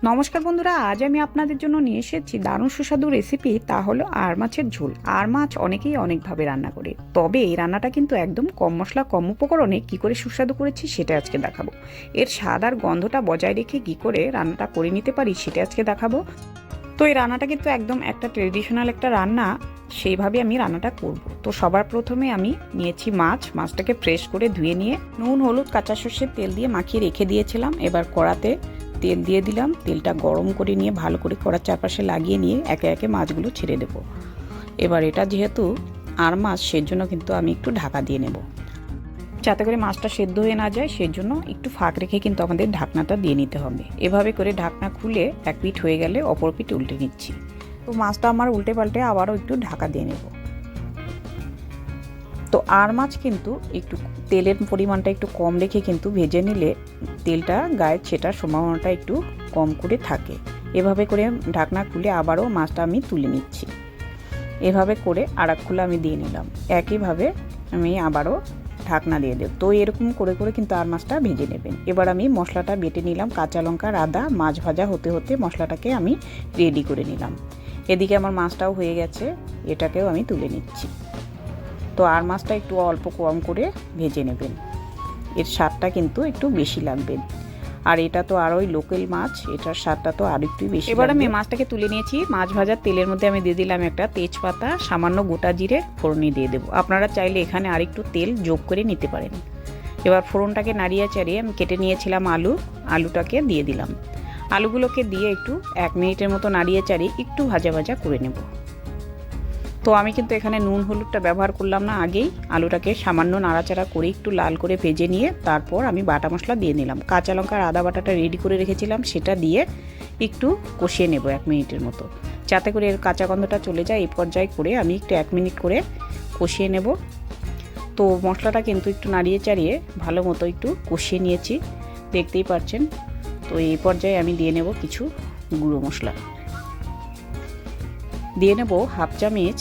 নমস্কার বন্ধুরা, আজ আমি আপনাদের জন্য নিয়ে এসেছি দারুণ সুস্বাদু রেসিপি। তা হলো আর মাছের ঝোল। আর মাছ অনেকেই অনেকভাবে রান্না করে, তবে এই রান্নাটা কিন্তু একদম কম মশলা কম উপকরণে কী করে সুস্বাদু করেছি সেটা আজকে দেখাবো। এর স্বাদ আর গন্ধটা বজায় রেখে কী করে রান্নাটা করে নিতে পারি সেটা আজকে দেখাবো। তো এই রান্নাটা কিন্তু একদম একটা ট্রেডিশনাল একটা রান্না, সেইভাবে আমি রান্নাটা করব। তো সবার প্রথমে আমি নিয়েছি মাছটাকে ফ্রেশ করে ধুয়ে নিয়ে নুন হলুদ কাঁচা সর্ষের তেল দিয়ে মাখিয়ে রেখে দিয়েছিলাম। এবার কড়াতে তেল দিয়ে দিলাম। তেলটা গরম করে নিয়ে ভালো করে কড়ার চারপাশে লাগিয়ে নিয়ে একে একে মাছগুলো ছেড়ে দেব। এবার এটা যেহেতু আর মাছ, সেজন্য কিন্তু আমি একটু ঢাকা দিয়ে নেব, যাতে করে মাছটা সেদ্ধ হয়ে না যায়। সেজন্য একটু ফাঁক রেখে কিন্তু আমাদের ঢাকনাটা দিয়ে নিতে হবে। এভাবে করে ঢাকনা খুলে এক পিঠ হয়ে গেলে অপর পিঠ উল্টে নিচ্ছি। তো মাছটা আমার উল্টে পাল্টে আবারও একটু ঢাকা দিয়ে নেব। তো আর মাছ কিন্তু একটু তেলের পরিমাণটা একটু কম রেখে কিন্তু ভেজে নিলে তেলটা গায়ে ছেটার সম্ভাবনাটা একটু কম করে থাকে। এভাবে করে ঢাকনা খুলে আবারও মাছটা আমি তুলে নিচ্ছি। এভাবে করে আর এক খুলে আমি দিয়ে নিলাম। একইভাবে আমি আবারও ঢাকনা দিয়ে দেব। তো এরকম করে করে কিন্তু আর মাছটা ভেজে নেবেন। এবার আমি মশলাটা বেটে নিলাম। কাঁচা লঙ্কা আদা মাছ ভাজা হতে হতে মশলাটাকে আমি রেডি করে নিলাম। এদিকে আমার মাছটাও হয়ে গেছে, এটাকেও আমি তুলে নিচ্ছি। তো আর মাছটা একটু অল্প কম করে ভেজে নেবেন, এর স্বাদটা কিন্তু একটু বেশি লাগবে। আর এটা তো আর ওই লোকাল মাছ, এটার স্বাদটা তো আর একটু বেশি। এবার আমি মাছটাকে তুলে নিয়েছি। মাছ ভাজার তেলের মধ্যে আমি দিয়ে দিলাম একটা তেজপাতা, সামান্য গোটা জিরে ফোড়নে দিয়ে দেবো। আপনারা চাইলে এখানে আর একটু তেল যোগ করে নিতে পারেন। এবার ফোড়নটাকে নাড়িয়ে চাড়িয়ে আমি কেটে নিয়েছিলাম আলুটাকে দিয়ে দিলাম। আলুগুলোকে দিয়ে একটু 1 মিনিটের মতো নাড়িয়ে চাড়িয়ে একটু ভাজা ভাজা করে নেব। তো আমি কিন্তু এখানে নুন হলুদটা ব্যবহার করলাম না, আগেই আলুটাকে সামান্য নাড়াচাড়া করে একটু লাল করে ভেজে নিয়ে তারপর আমি বাটা মশলা দিয়ে নিলাম। কাঁচা লঙ্কা আর আদা বাটাটা রেডি করে রেখেছিলাম, সেটা দিয়ে একটু কষিয়ে নেব 1 মিনিটের মতো, যাতে করে এর কাঁচা গন্ধটা চলে যায়। এই পর্যায়ে করে আমি একটু 1 মিনিট করে কষিয়ে নেব। তো মশলাটা কিন্তু একটু নাড়িয়ে চাড়িয়ে ভালো মতো একটু কষিয়ে নিয়েছি, দেখতেই পাচ্ছেন। তো এই পর্যায়ে আমি দিয়ে নেব কিছু গুঁড়ো মশলা। দিয়ে নেব 1/2 চামচ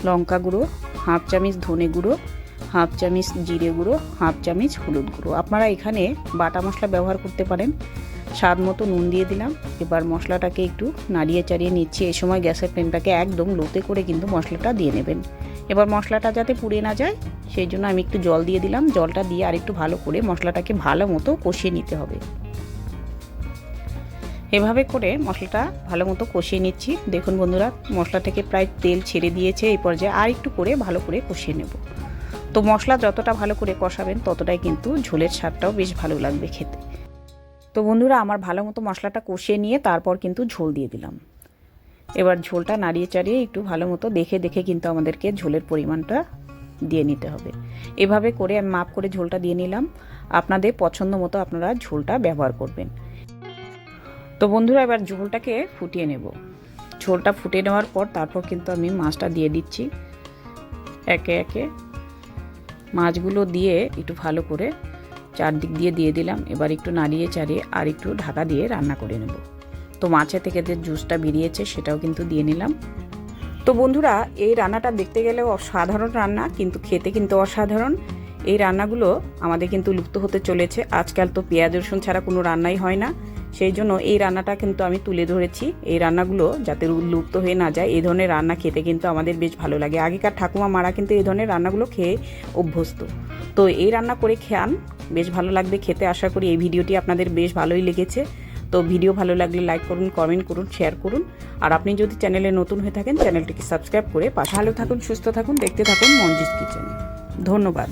লঙ্কা গুঁড়ো, 1/2 চামচ ধনে গুঁড়ো, 1/2 চামচ জিরে গুঁড়ো, 1/2 চামচ হলুদ গুঁড়ো। আপনারা এখানে বাটা মশলা ব্যবহার করতে পারেন। স্বাদ মতো নুন দিয়ে দিলাম। এবার মশলাটাকে একটু নাড়িয়ে চাড়িয়ে নিচ্ছি। এই সময় গ্যাসের ফ্লেমটাকে একদম লোতে করে কিন্তু মশলাটা দিয়ে নেবেন। এবার মশলাটা যাতে পুড়ে না যায় সেই জন্য আমি একটু জল দিয়ে দিলাম। জলটা দিয়ে আর একটু ভালো করে মশলাটাকে ভালো মতো কষিয়ে নিতে হবে। এভাবে করে মশলাটা ভালো মতো কষিয়ে নিচ্ছি। দেখুন বন্ধুরা, মশলা থেকে প্রায় তেল ছেড়ে দিয়েছে। এই পর্যায়ে আর একটু করে ভালো করে কষিয়ে নেব। তো মশলা যতটা ভালো করে কষাবেন ততটাই কিন্তু ঝোলের স্বাদটাও বেশ ভালো লাগবে খেতে। তো বন্ধুরা, আমার ভালো মতো মশলাটা কষিয়ে নিয়ে তারপর কিন্তু ঝোল দিয়ে দিলাম। এবার ঝোলটা নাড়িয়ে চাড়িয়ে একটু ভালো মতো দেখে দেখে কিন্তু আমাদেরকে ঝোলের পরিমাণটা দিয়ে নিতে হবে। এভাবে করে আমি মাপ করে ঝোলটা দিয়ে নিলাম। আপনাদের পছন্দ মতো আপনারা ঝোলটা ব্যবহার করবেন। তো বন্ধুরা, এবার ঝোলটাকে ফুটিয়ে নেব। ঝোলটা ফুটিয়ে নেওয়ার পর তারপর কিন্তু আমি মাছটা দিয়ে দিচ্ছি। একে একে মাছগুলো দিয়ে একটু ভালো করে চারদিক দিয়ে দিলাম। এবার একটু নাড়িয়ে চাড়িয়ে আর একটু ঢাকা দিয়ে রান্না করে নেব। তো মাছের থেকে যে জুসটা বেরিয়েছে সেটাও কিন্তু দিয়ে নিলাম। তো বন্ধুরা, এই রান্নাটা দেখতে গেলে অসাধারণ রান্না, কিন্তু খেতে কিন্তু অসাধারণ। এই রান্নাগুলো আমাদের কিন্তু লুপ্ত হতে চলেছে। আজকাল তো পেঁয়াজ রসুন ছাড়া কোনো রান্নাই হয় না। সেই জন্য এই রান্নাটা কিন্তু আমি তুলে ধরেছি। এই রান্নাগুলো যাতে লুপ্ত হয়ে না যায়, এই ধরনের রান্না খেতে কিন্তু আমাদের বেশ ভালো লাগে। আগেকার ঠাকুমা মারা কিন্তু এই ধরনের রান্নাগুলো খেয়ে অভ্যস্ত। তো এই রান্না করে খান, বেশ ভালো লাগবে খেতে। আশা করি এই ভিডিওটি আপনাদের বেশ ভালোই লেগেছে। তো ভিডিও ভালো লাগলে লাইক করুন, কমেন্ট করুন, শেয়ার করুন। আর আপনি যদি চ্যানেলে নতুন হয়ে থাকেন চ্যানেলটিকে সাবস্ক্রাইব করে ভালো থাকুন, সুস্থ থাকুন, দেখতে থাকুন মঞ্জিস কিচেন। ধন্যবাদ।